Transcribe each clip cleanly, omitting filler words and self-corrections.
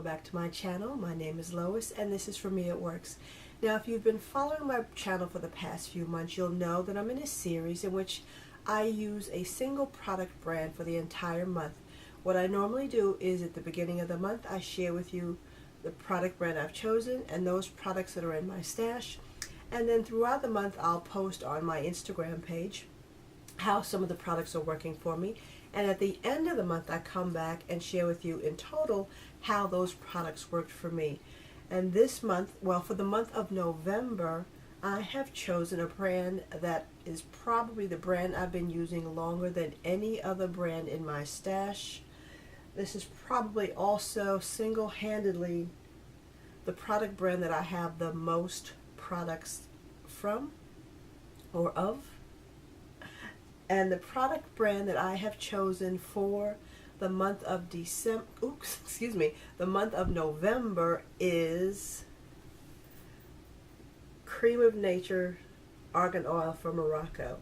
back to my channel. My name is Lois and this is For Me It Works. Now if you've been following my channel for the past few months, you'll know that I'm in a series in which I use a single product brand for the entire month. What I normally do is at the beginning of the month I share with you the product brand I've chosen and those products that are in my stash, and then throughout the month I'll post on my Instagram page how some of the products are working for me, and at the end of the month I come back and share with you in total how those products worked for me. And this month, well, for the month of November, I have chosen a brand that is probably the brand I've been using longer than any other brand in my stash. This is probably also single-handedly the product brand that I have the most products from or of. And the product brand that I have chosen for the month of the month of November is Creme of Nature Argan Oil from Morocco.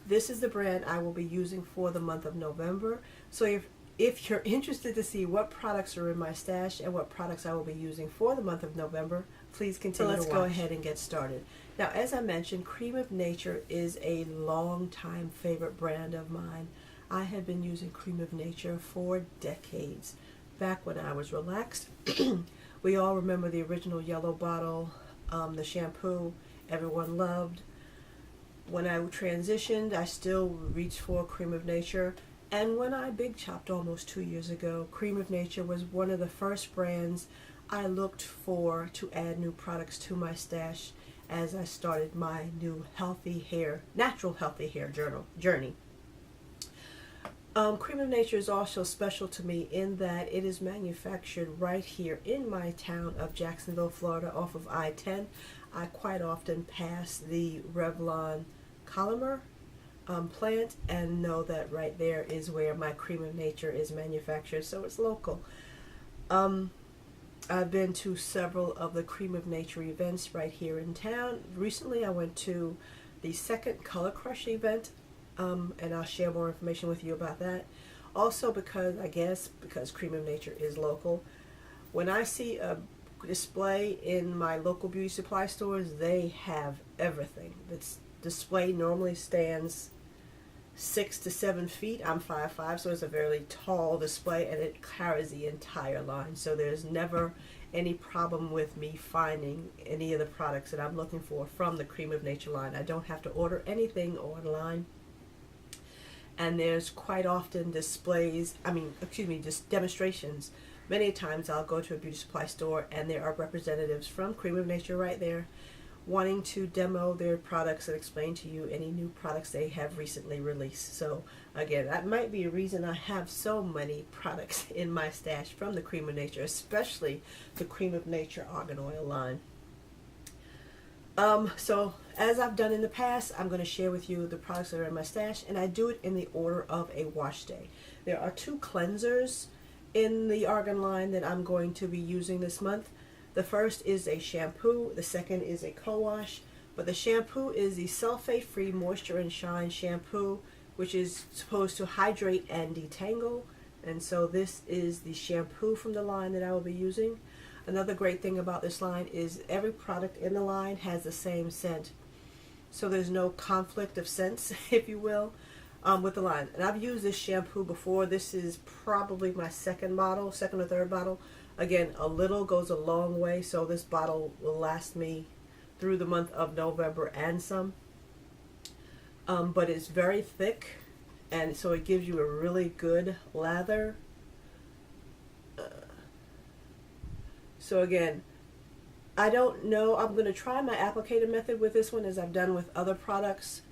This is the brand I will be using for the month of November. So if you're interested to see what products are in my stash and what products I will be using for the month of November, please continue to watch. So let's go ahead and get started. Now, as I mentioned, Creme of Nature is a long-time favorite brand of mine. I have been using Creme of Nature for decades. Back when I was relaxed, we all remember the original yellow bottle, the shampoo everyone loved. When I transitioned, I still reached for Creme of Nature. And when I big chopped almost 2 years ago, Creme of Nature was one of the first brands I looked for to add new products to my stash as I started my new natural healthy hair journey. Creme of Nature is also special to me in that it is manufactured right here in my town of Jacksonville, Florida, off of I-10. I quite often pass the Revlon Collamer plant and know that right there is where my Creme of Nature is manufactured, so it's local. I've been to several of the Creme of Nature events right here in town. Recently I went to the second Color Crush event, and I'll share more information with you about that. Also because Creme of Nature is local, when I see a display in my local beauty supply stores, they have everything. This display normally stands 6 to 7 feet. I'm 5'5", so it's a very tall display and it carries the entire line. So there's never any problem with me finding any of the products that I'm looking for from the Creme of Nature line. I don't have to order anything online. And there's quite often just demonstrations. Many times I'll go to a beauty supply store and there are representatives from Creme of Nature right there wanting to demo their products and explain to you any new products they have recently released. So again, that might be a reason I have so many products in my stash from the Creme of Nature, especially the Creme of Nature Argan Oil line. So as I've done in the past, I'm going to share with you the products that are in my stash, and I do it in the order of a wash day. There are 2 cleansers in the Argan line that I'm going to be using this month. The first is a shampoo, the second is a co-wash, but the shampoo is the sulfate-free Moisture and Shine shampoo, which is supposed to hydrate and detangle, and so this is the shampoo from the line that I will be using. Another great thing about this line is every product in the line has the same scent, so there's no conflict of scents, if you will, with the line. And I've used this shampoo before. This is probably my second or third bottle. Again, a little goes a long way, so this bottle will last me through the month of November and some. But it's very thick, and so it gives you a really good lather. So again, I don't know, I'm going to try my applicator method with this one as I've done with other products.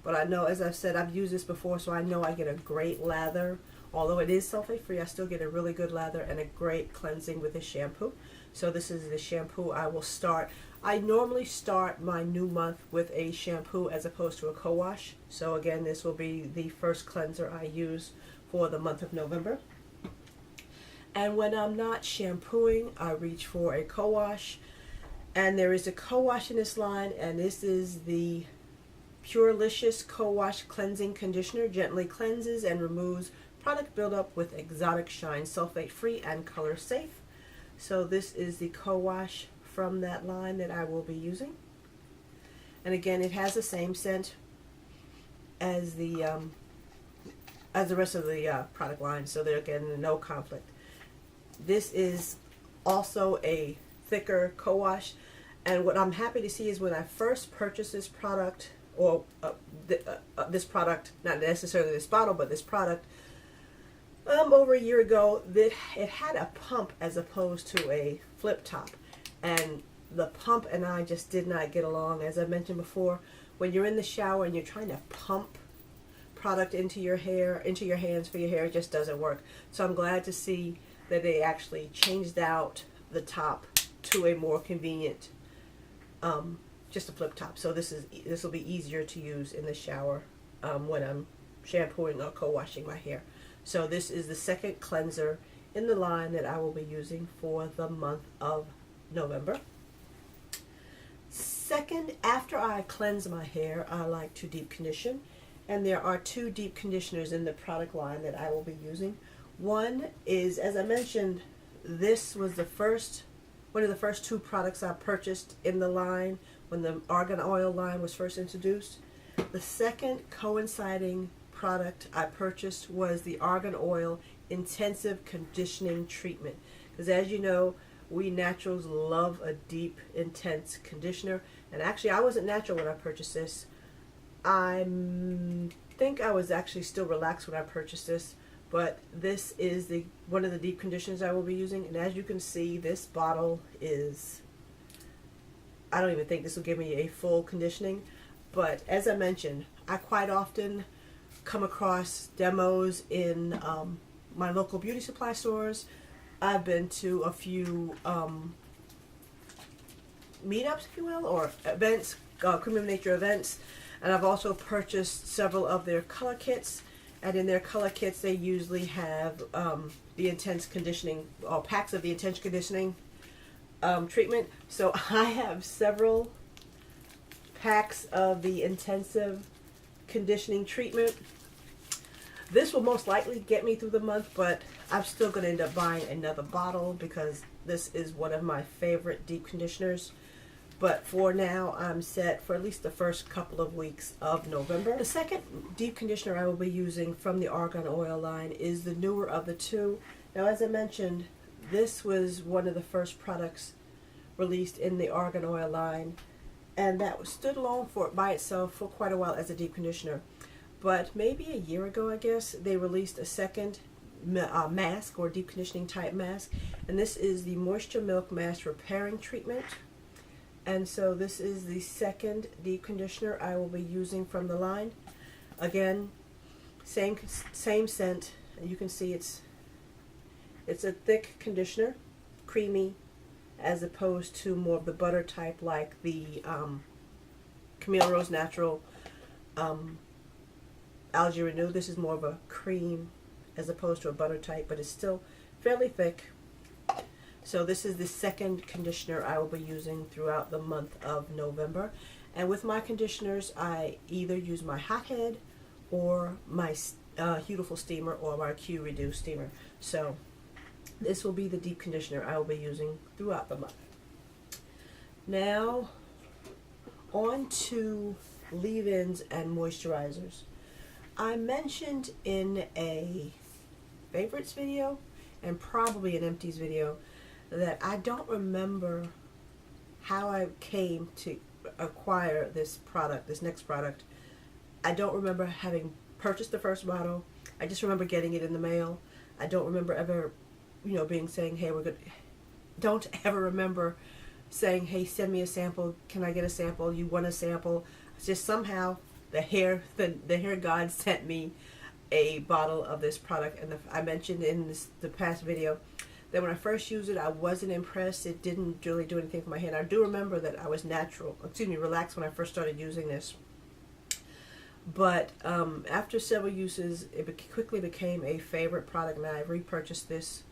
But I know, as I've said, I've used this before, so I know I get a great lather. Although it is sulfate-free, I still get a really good lather and a great cleansing with this shampoo. So this is the shampoo I will start. I normally start my new month with a shampoo as opposed to a co-wash. So again, this will be the first cleanser I use for the month of November. And when I'm not shampooing, I reach for a co-wash. And there is a co-wash in this line, and this is the Pure Licious Co-Wash Cleansing Conditioner. Gently cleanses and removes product buildup with exotic shine, sulfate free and color safe. So this is the co-wash from that line that I will be using. And again, it has the same scent as the rest of the product line, so there again, no conflict. This is also a thicker co-wash, and what I'm happy to see is when I first purchased this product, or this product, not necessarily this bottle, but this product, over a year ago, that it had a pump as opposed to a flip top, and the pump and I just did not get along. As I mentioned before, when you're in the shower and you're trying to pump product into your hair, into your hands for your hair, it just doesn't work. So I'm glad to see that they actually changed out the top to a more convenient, just a flip top. So this will be easier to use in the shower when I'm shampooing or co-washing my hair. So this is the second cleanser in the line that I will be using for the month of November. Second, after I cleanse my hair, I like to deep condition, and there are two deep conditioners in the product line that I will be using. One is, as I mentioned, this was one of the first two products I purchased in the line when the Argan Oil line was first introduced. The second coinciding product I purchased was the Argan Oil Intensive Conditioning Treatment, because as you know, we naturals love a deep, intense conditioner. And actually, I wasn't natural when I purchased this. I think I was actually still relaxed when I purchased this, but this is one of the deep conditioners I will be using. And as you can see, this bottle is, I don't even think this will give me a full conditioning, but as I mentioned, I quite often come across demos in my local beauty supply stores. I've been to a few meetups, if you will, or events, Creme of Nature events, and I've also purchased several of their color kits. And in their color kits, they usually have the intense conditioning, or packs of the intense conditioning treatment. So I have several packs of the intensive conditioning treatment. This will most likely get me through the month, but I'm still going to end up buying another bottle because this is one of my favorite deep conditioners. But for now, I'm set for at least the first couple of weeks of November. The second deep conditioner I will be using from the Argan Oil line is the newer of the two. Now, as I mentioned, this was one of the first products released in the Argan Oil line, and that stood alone by itself for quite a while as a deep conditioner. But maybe a year ago, I guess, they released a second mask, or deep conditioning type mask, and this is the Moisture Milk Mask Repairing Treatment. And so this is the second deep conditioner I will be using from the line. Again, same scent. You can see it's a thick conditioner, creamy, as opposed to more of the butter type like the Camille Rose Natural Algae Renew. This is more of a cream as opposed to a butter type, but it's still fairly thick. So this is the second conditioner I will be using throughout the month of November. And with my conditioners, I either use my hothead or my Beautiful steamer or my Q Reduce steamer. So this will be the deep conditioner I will be using throughout the month. Now on to leave-ins and moisturizers. I mentioned in a favorites video and probably an empties video that I don't remember how I came to acquire this product, this next product. I don't remember having purchased the first bottle. I just remember getting it in the mail. I don't remember ever, saying, hey, we're good. Don't ever remember saying, hey, send me a sample. Can I get a sample? You want a sample? It's just somehow the hair god sent me a bottle of this product. And I mentioned in the past video that when I first used it, I wasn't impressed. It didn't really do anything for my hair. And I do remember that I was relaxed when I first started using this. But after several uses, it quickly became a favorite product, and I've repurchased this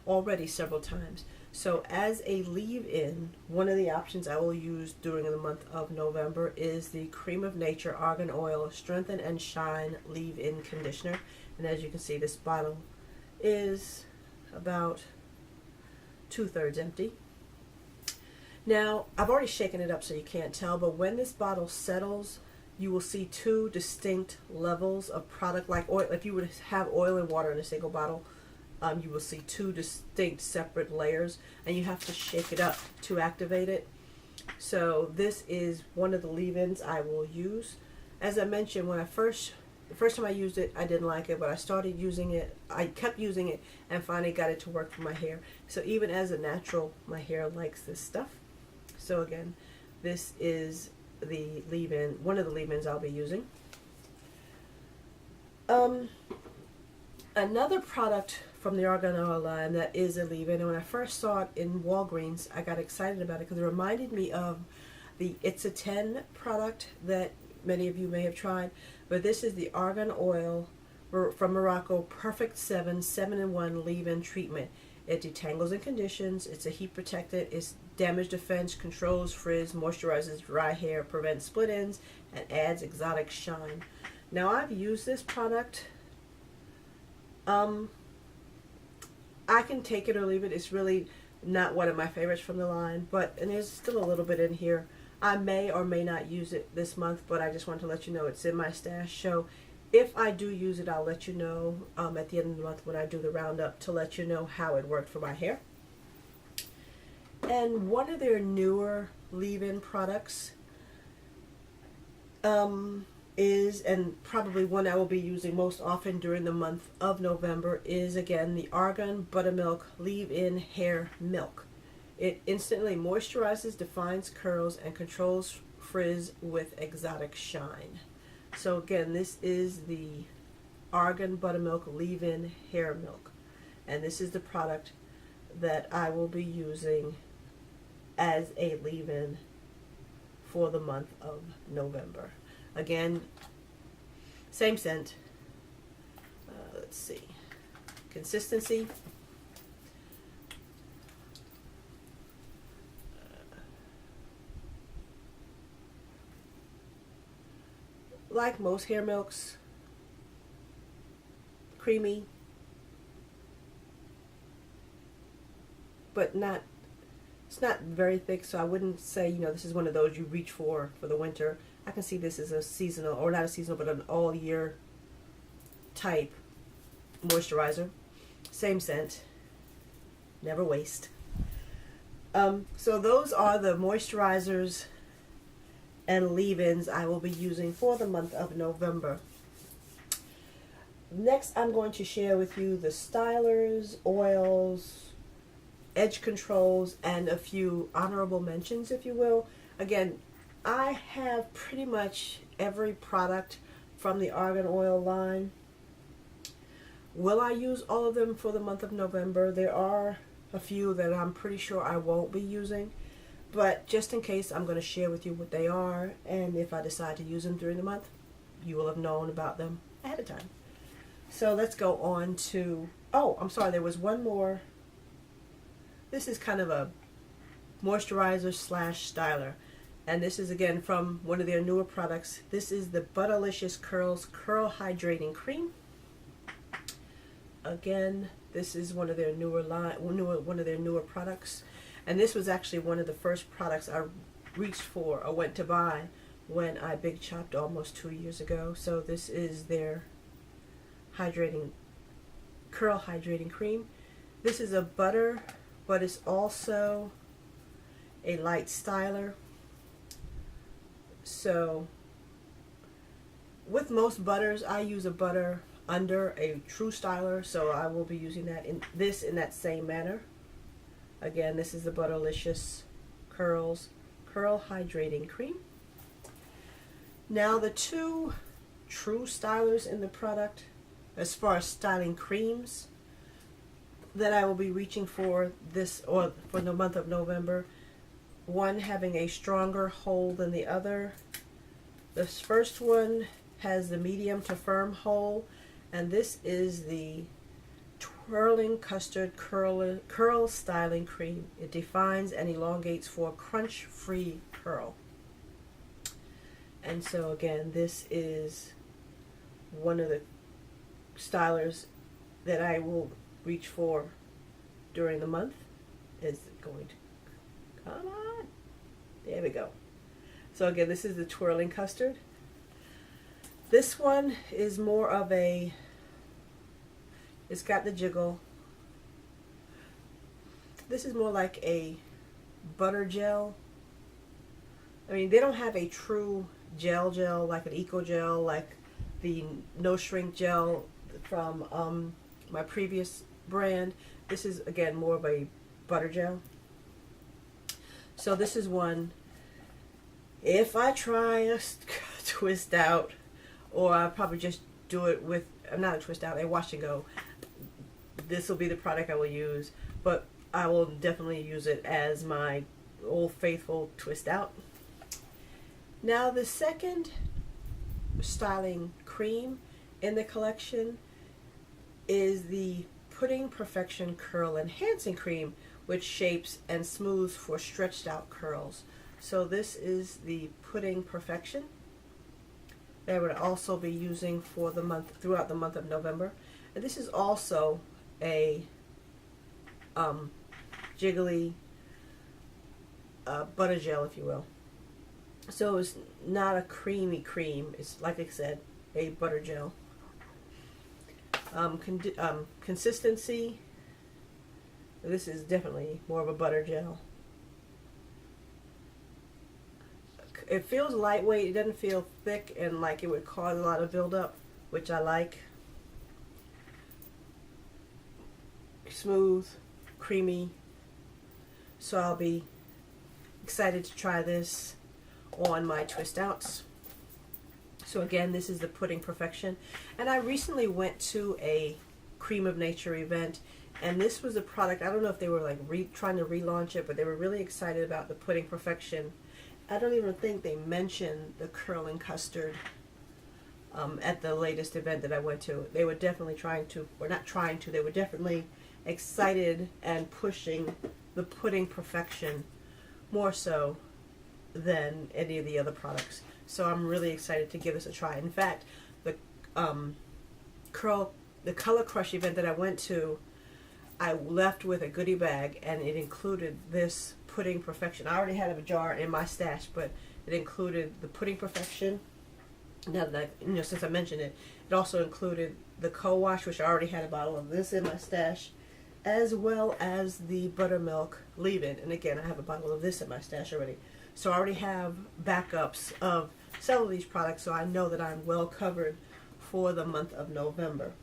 already several times. So as a leave-in, one of the options I will use during the month of November is the Creme of Nature Argan Oil Strengthen and Shine Leave-In Conditioner. And as you can see, this bottle is about 2/3 empty. Now, I've already shaken it up so you can't tell, but when this bottle settles, you will see two distinct levels of product, like oil. If you would have oil and water in a single bottle, you will see two distinct separate layers, and you have to shake it up to activate it. So this is one of the leave-ins I will use. As I mentioned, the first time I used it, I didn't like it, but I started using it, I kept using it, and finally got it to work for my hair. So even as a natural, my hair likes this stuff. So again, this is the leave-in, one of the leave-ins I'll be using. Another product from the Argan Oil line that is a leave-in, and when I first saw it in Walgreens, I got excited about it because it reminded me of the It's a 10 product that many of you may have tried, but this is the Argan Oil from Morocco Perfect 7-in-1 leave-in treatment. It detangles and conditions, it's a heat protectant, it's damage defense, controls frizz, moisturizes dry hair, prevents split ends, and adds exotic shine. Now I've used this product. I can take it or leave it. It's really not one of my favorites from the line, and there's still a little bit in here. I may or may not use it this month, but I just want to let you know it's in my stash. So if I do use it, I'll let you know at the end of the month when I do the roundup to let you know how it worked for my hair. And one of their newer leave-in products is, and probably one I will be using most often during the month of November, is again the Argan Buttermilk Leave-In Hair Milk. It instantly moisturizes, defines curls, and controls frizz with exotic shine. So again, this is the Argan Buttermilk Leave-In Hair Milk, and this is the product that I will be using as a leave-in for the month of November. Again, same scent. Let's see. Consistency. Like most hair milks, creamy, but not, it's not very thick, so I wouldn't say, this is one of those you reach for the winter. I can see this as a seasonal, or not a seasonal, but an all-year type moisturizer. Same scent. Never waste. So those are the moisturizers and leave-ins I will be using for the month of November. Next, I'm going to share with you the stylers, oils, edge controls, and a few honorable mentions, if you will. Again, I have pretty much every product from the Argan Oil line. Will I use all of them for the month of November? There are a few that I'm pretty sure I won't be using, but just in case, I'm going to share with you what they are, and if I decide to use them during the month, you will have known about them ahead of time. So let's go on to, oh, I'm sorry, there was one more. This is kind of a moisturizer slash styler. And this is again from one of their newer products. This is the Alicious Curls Curl Hydrating Cream. Again, this is one of their newer products. And this was actually one of the first products I reached for or went to buy when I big chopped almost 2 years ago. So this is their curl hydrating cream. This is a butter, but it's also a light styler. So with most butters, I use a butter under a true styler, so I will be using that in that same manner. Again, this is the Licious Curl Hydrating Cream. Now the two true stylers in the product, as far as styling creams, that I will be reaching for for the month of November, one having a stronger hold than the other. This first one has the medium to firm hold, and this is the Twirling Custard Curl Styling Cream. It defines and elongates for crunch-free curl. And so again, this is one of the stylers that I will reach for during the month. is it going to come on? There we go. So again, this is the Twirling Custard. This one is more of a, it's got the jiggle. This is more like a butter gel. I mean, they don't have a true gel like an eco gel, like the no shrink gel from my previous brand. This is again more of a butter gel. So this is one, if I try a twist out, or I'll probably just do it with, not a twist out, a wash and go, this will be the product I will use, but I will definitely use it as my old faithful twist out. Now the second styling cream in the collection is the Pudding Perfection Curl Enhancing Cream, which shapes and smooths for stretched out curls. So this is the Pudding Perfection that I would also be using for the month, throughout the month of November. And this is also a jiggly butter gel, if you will. So it's not a creamy cream. It's, like I said, a butter gel. Consistency, this is definitely more of a butter gel. It feels lightweight. It doesn't feel thick and like it would cause a lot of buildup, which I like. Smooth, creamy. So I'll be excited to try this on my twist outs. So again, this is the Pudding Perfection. And I recently went to a Cream of Nature event, and this was a product, I don't know if they were like trying to relaunch it, but they were really excited about the Pudding Perfection. I don't even think they mentioned the curling custard at the latest event that I went to. They were definitely trying to, or not trying to, they were definitely excited and pushing the Pudding Perfection more so than any of the other products. So I'm really excited to give this a try. In fact, the Color Crush event that I went to, I left with a goodie bag, and it included this Pudding Perfection. I already had a jar in my stash, but it included the Pudding Perfection. Now that since I mentioned it, it also included the co-wash, which I already had a bottle of this in my stash, as well as the Buttermilk leave-in. And again, I have a bottle of this in my stash already. So I already have backups of several of these products, so I know that I'm well covered for the month of November.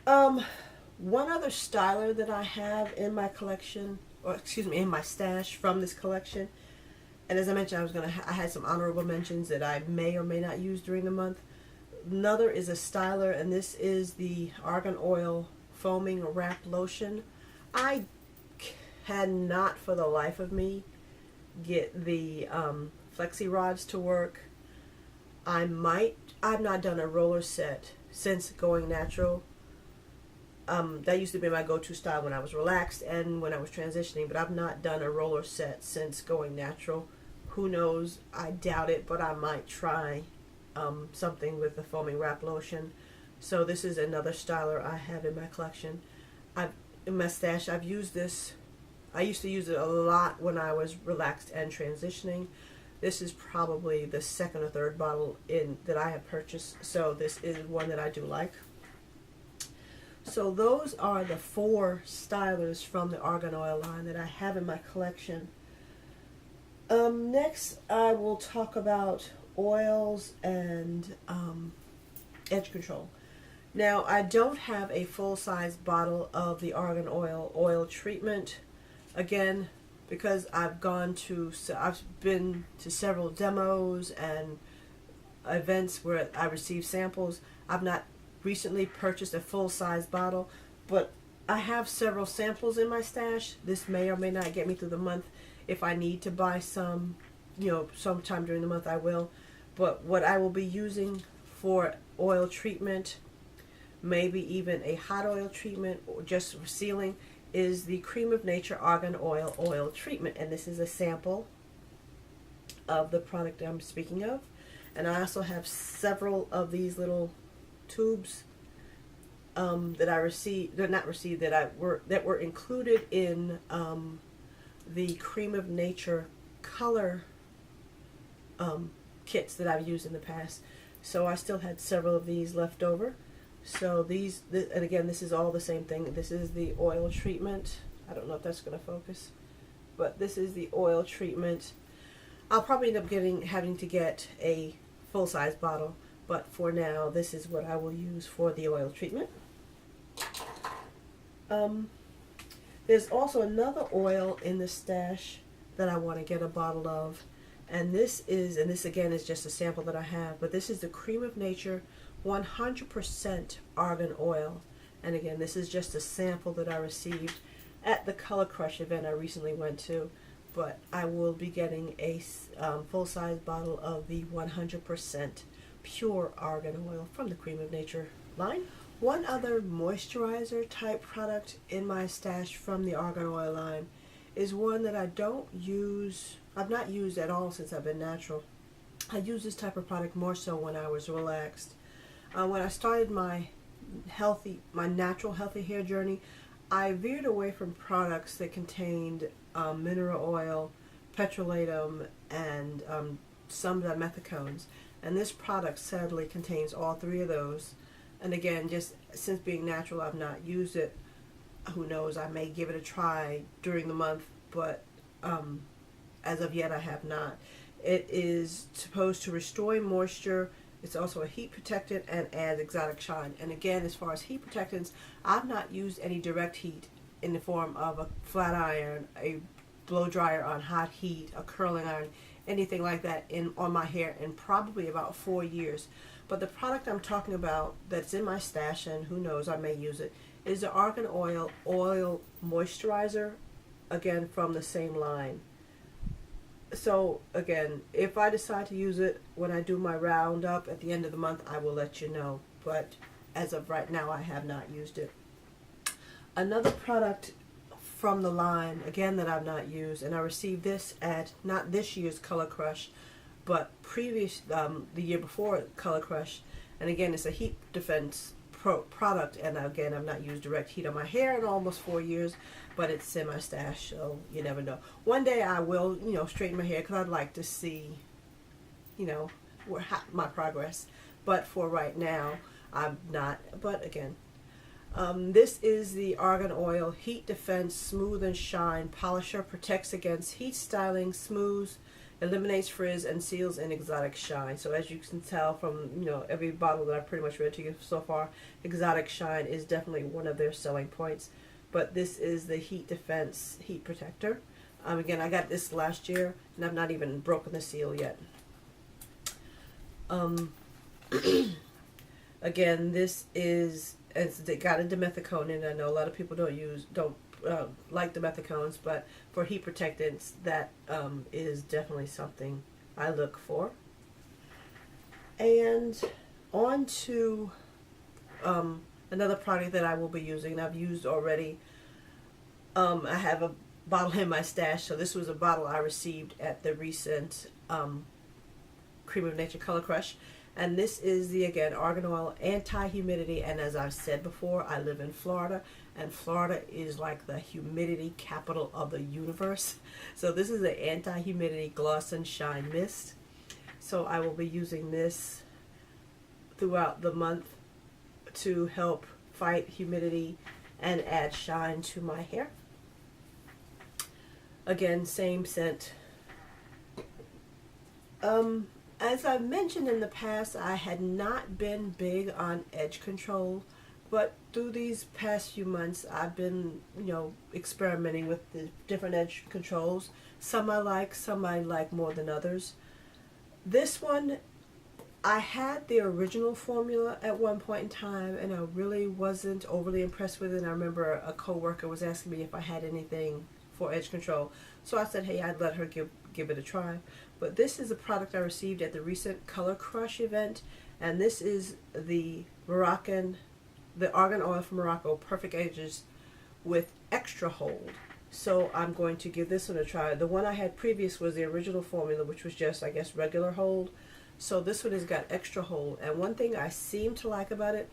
One other styler that I have in my collection, or excuse me, in my stash from this collection, and as I mentioned, I had some honorable mentions that I may or may not use during the month. Another is a styler, and this is the Argan Oil Foaming Wrap Lotion. I cannot for the life of me get the flexi rods to work. I've not done a roller set since going natural. That used to be my go-to style when I was relaxed and when I was transitioning, but I've not done a roller set since going natural. Who knows? I doubt it, but I might try something with the foaming wrap lotion. So this is another styler I have in my collection. In my stash, I've used this. I used to use it a lot when I was relaxed and transitioning. This is probably the second or third bottle that I have purchased, so this is one that I do like. So those are the 4 stylers from the Argan Oil line that I have in my collection. Next, I will talk about oils and edge control. Now, I don't have a full-size bottle of the Argan Oil treatment. Again, because I've been to several demos and events where I received samples. I've not recently purchased a full-size bottle, but I have several samples in my stash. This may or may not get me through the month. If I need to buy some, sometime during the month, I will. But what I will be using for oil treatment, maybe even a hot oil treatment or just for sealing, is the Cream of Nature Argan Oil treatment. And this is a sample of the product I'm speaking of. And I also have several of these little tubes that I received, not received, that were included in the Cream of Nature color kits that I've used in the past. So I still had several of these left over. So and again, this is all the same thing. This is the oil treatment. I don't know if that's going to focus, but this is the oil treatment. I'll probably end up having to get a full-size bottle, but for now, this is what I will use for the oil treatment. There's also another oil in the stash that I want to get a bottle of, and this again is just a sample that I have, but this is the Cream of Nature 100% Argan Oil. And again, this is just a sample that I received at the Color Crush event I recently went to, but I will be getting a full-size bottle of the 100% pure Argan Oil from the Cream of Nature line. One other moisturizer type product in my stash from the Argan Oil line is one that I've not used at all since I've been natural. I use this type of product more so when I was relaxed. When I started my natural healthy hair journey, I veered away from products that contained mineral oil, petrolatum, and some dimethicones. And this product sadly contains all three of those. And again, just since being natural, I've not used it. Who knows, I may give it a try during the month, but as of yet I have not. It is supposed to restore moisture. It's also a heat protectant and adds exotic shine. And again, as far as heat protectants, I've not used any direct heat in the form of a flat iron, a blow dryer on hot heat, a curling iron, anything like that on my hair in probably about 4 years. But the product I'm talking about that's in my stash, and who knows, I may use it, is the Argan Oil Oil Moisturizer, again from the same line. So again, if I decide to use it when I do my roundup at the end of the month, I will let you know. But as of right now, I have not used it. Another product from the line, again, that I've not used, and I received this at not this year's Color Crush, but the year before Color Crush. And again, it's a heat defense product, and again, I've not used direct heat on my hair in almost 4 years, but it's in my stash, so you never know. One day I will, straighten my hair because I'd like to see, my progress. But for right now, I'm not. But again, this is the Argan Oil Heat Defense Smooth and Shine Polisher. Protects against heat styling, smooths, eliminates frizz, and seals in exotic shine. So as you can tell from every bottle that I've pretty much read to you so far, exotic shine is definitely one of their selling points. But this is the heat defense heat protector. Again, I got this last year, and I've not even broken the seal yet. Again, this is, it's got a dimethicone in it. I know a lot of people don't like dimethicones, but for heat protectants, that is definitely something I look for. And on to another product that I will be using, and I've used already. I have a bottle in my stash, so this was a bottle I received at the recent Cream of Nature Color Crush. And this is the, again, Argan Oil Anti-Humidity. And as I've said before, I live in Florida, and Florida is like the humidity capital of the universe. So this is the Anti-Humidity Gloss and Shine Mist. So I will be using this throughout the month to help fight humidity and add shine to my hair. Again, same scent. As I've mentioned in the past, I had not been big on edge control, but through these past few months, I've been, experimenting with the different edge controls. Some I like more than others. This one, I had the original formula at one point in time, and I really wasn't overly impressed with it. And I remember a coworker was asking me if I had anything for edge control, so I said, hey, I'd let her give it a try. But this is a product I received at the recent Color Crush event, and this is the Argan Oil from Morocco Perfect Edges with extra hold. So I'm going to give this one a try. The one I had previous was the original formula, which was just, I guess, regular hold. So this one has got extra hold. And one thing I seem to like about it,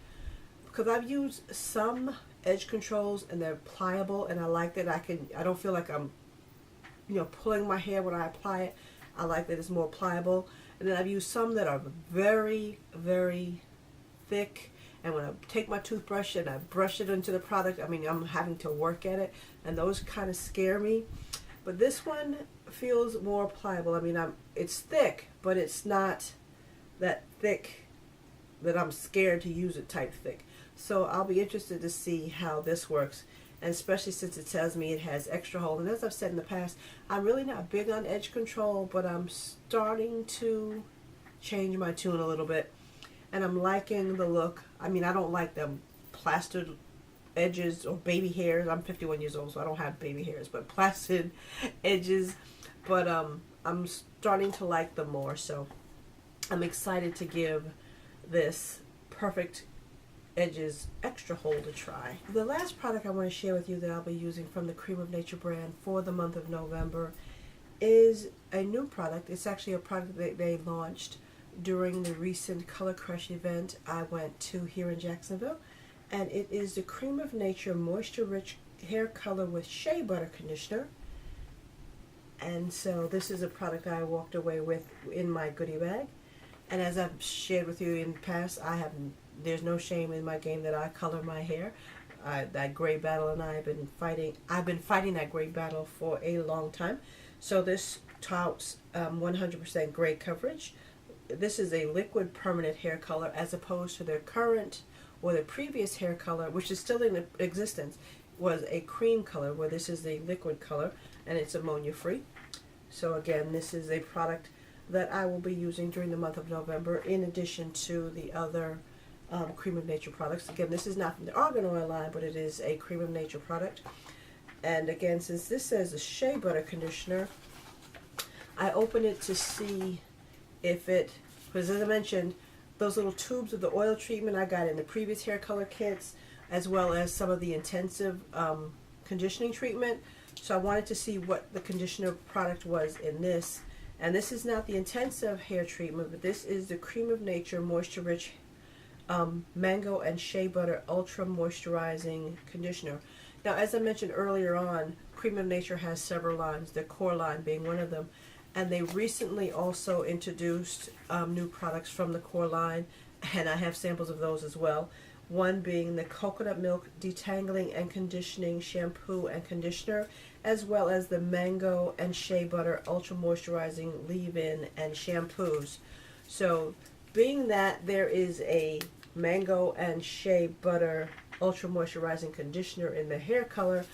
because I've used some edge controls and they're pliable, and I like that I don't feel like I'm, you know, pulling my hair when I apply it. I like that it's more pliable. And then I've used some that are very, very thick, and when I take my toothbrush and I brush it into the product, I mean, I'm having to work at it, and those kind of scare me. But this one feels more pliable. I mean, it's thick, but it's not that thick that I'm scared to use it type thick. So I'll be interested to see how this works, and especially since it tells me it has extra hold. And as I've said in the past, I'm really not big on edge control, but I'm starting to change my tune a little bit, and I'm liking the look. I mean, I don't like them plastered edges or baby hairs. I'm 51 years old, so I don't have baby hairs, but plastered edges. But I'm starting to like them more, so I'm excited to give this perfect edges extra hold a try. The last product I want to share with you that I'll be using from the Creme of Nature brand for the month of November is a new product. It's actually a product that they launched during the recent Color Crush event I went to here in Jacksonville, and it is the Creme of Nature Moisture Rich Hair Color with Shea Butter Conditioner. And so this is a product I walked away with in my goodie bag. And as I've shared with you in the past, there's no shame in my game that I color my hair. That gray battle and I've been fighting that gray battle for a long time. So this touts 100% gray coverage. This is a liquid permanent hair color as opposed to their current or their previous hair color, which is still in existence, was a cream color, where this is a liquid color and it's ammonia free. So again, this is a product that I will be using during the month of November, in addition to the other Creme of Nature products. Again, this is not from the Argan Oil line, but it is a Creme of Nature product. And again, since this says a Shea Butter Conditioner, I open it to see if it, because as I mentioned, those little tubes of the oil treatment I got in the previous hair color kits, as well as some of the intensive conditioning treatment. So I wanted to see what the conditioner product was in this. And this is not the intensive hair treatment, but this is the Creme of Nature Moisture Rich Mango and Shea Butter Ultra Moisturizing Conditioner. Now, as I mentioned earlier on, Creme of Nature has several lines, the core line being one of them. And they recently also introduced new products from the core line, and I have samples of those as well. One being the Coconut Milk Detangling and Conditioning Shampoo and Conditioner, as well as the Mango and Shea Butter Ultra Moisturizing Leave-In and Shampoos. So, being that there is a Mango and Shea Butter Ultra Moisturizing Conditioner in the hair color,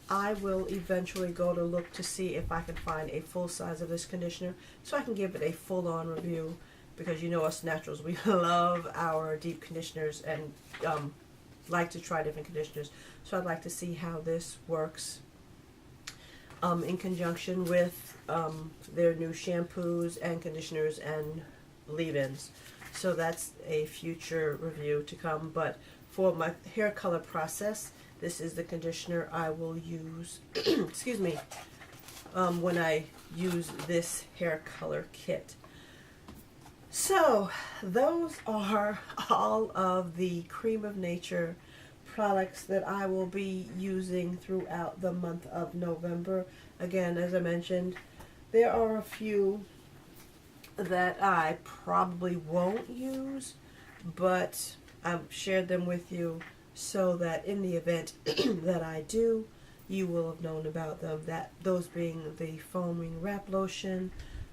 I will eventually go to look to see if I can find a full size of this conditioner so I can give it a full-on review, because you know us naturals, we love our deep conditioners and like to try different conditioners. So I'd like to see how this works in conjunction with their new shampoos and conditioners and leave-ins. So that's a future review to come. But for my hair color process, this is the conditioner I will use excuse me, when I use this hair color kit. So those are all of the Creme of Nature products that I will be using throughout the month of November. Again, as I mentioned, there are a few that I probably won't use, but I've shared them with you so that in the event that I do, you will have known about them. Those being the foaming wrap lotion,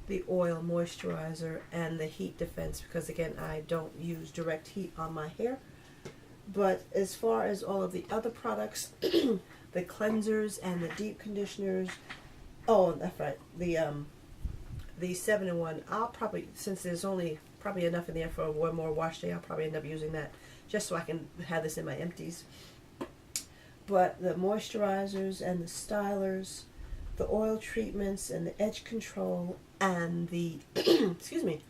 the oil moisturizer, and the heat defense, because again, I don't use direct heat on my hair. But as far as all of the other products, the cleansers and the deep conditioners, oh, that's right, the 7-in-1, I'll probably, since there's only probably enough in there for one more wash day, I'll probably end up using that just so I can have this in my empties. But the moisturizers and the stylers, the oil treatments and the edge control, and the excuse me,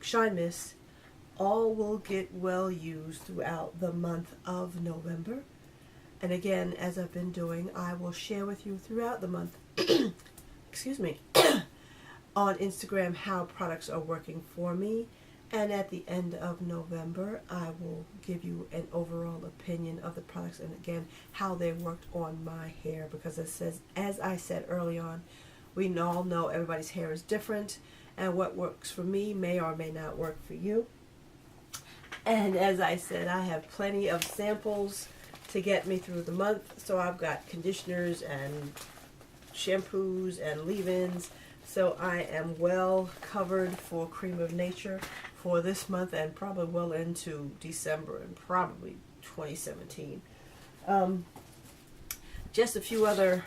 shine mist, all will get well used throughout the month of November. And again, as I've been doing, I will share with you throughout the month excuse me, on Instagram how products are working for me And at the end of November, I will give you an overall opinion of the products and again how they worked on my hair, because it says, as I said early on, we all know everybody's hair is different and what works for me may or may not work for you. And as I said, I have plenty of samples to get me through the month. So I've got conditioners and shampoos and leave-ins. So I am well covered for Cream of Nature for this month and probably well into December and probably 2017. Just a few other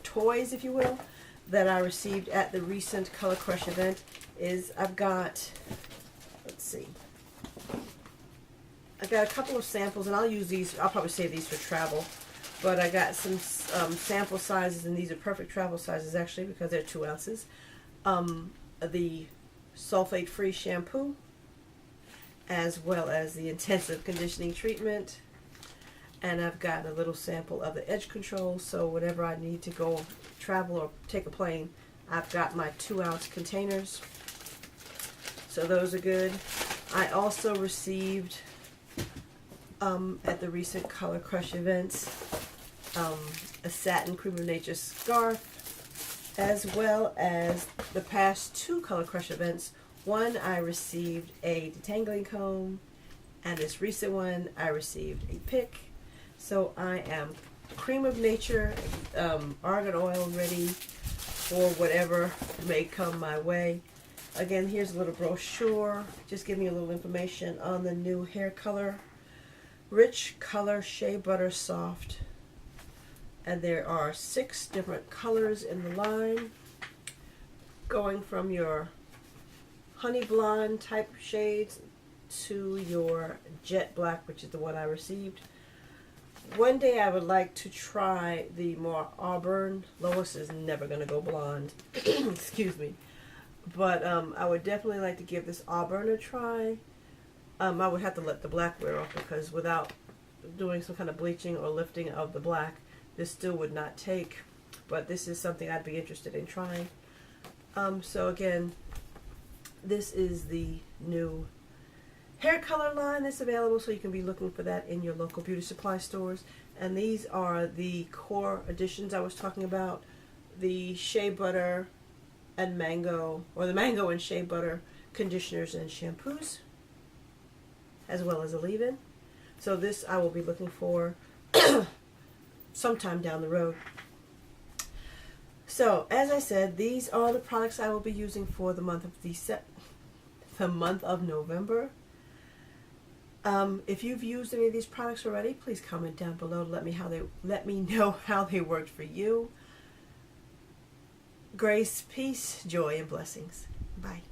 toys, if you will, that I received at the recent Color Crush event is I've got, let's see, I got a couple of samples, and I'll use these, I'll probably save these for travel, but I got some sample sizes, and these are perfect travel sizes actually because they're 2 ounces. The sulfate-free shampoo, as well as the intensive conditioning treatment, and I've got a little sample of the edge control, so whenever I need to go travel or take a plane, I've got my 2-ounce containers, so those are good. I also received at the recent Color Crush events a satin Cream of Nature scarf, as well as the past 2 Color Crush events. One, I received a detangling comb, and this recent one I received a pick. So I am Cream of Nature, Argan Oil ready for whatever may come my way. Again, here's a little brochure, just giving you a little information on the new hair color. Rich Color Shea Butter Soft. And there are 6 different colors in the line, going from your honey blonde type shades to your jet black, which is the one I received. One day I would like to try the more auburn. Lois is never going to go blonde. Excuse me. But I would definitely like to give this auburn a try. I would have to let the black wear off because without doing some kind of bleaching or lifting of the black, this still would not take. But this is something I'd be interested in trying. So again, this is the new hair color line that's available, so you can be looking for that in your local beauty supply stores. And these are the core additions I was talking about: the shea butter and mango, or the mango and shea butter conditioners and shampoos, as well as a leave-in. So this I will be looking for sometime down the road. So as I said, these are the products I will be using for the month of November. If you've used any of these products already, please comment down below to let me know how they worked for you. Grace, peace, joy, and blessings. Bye.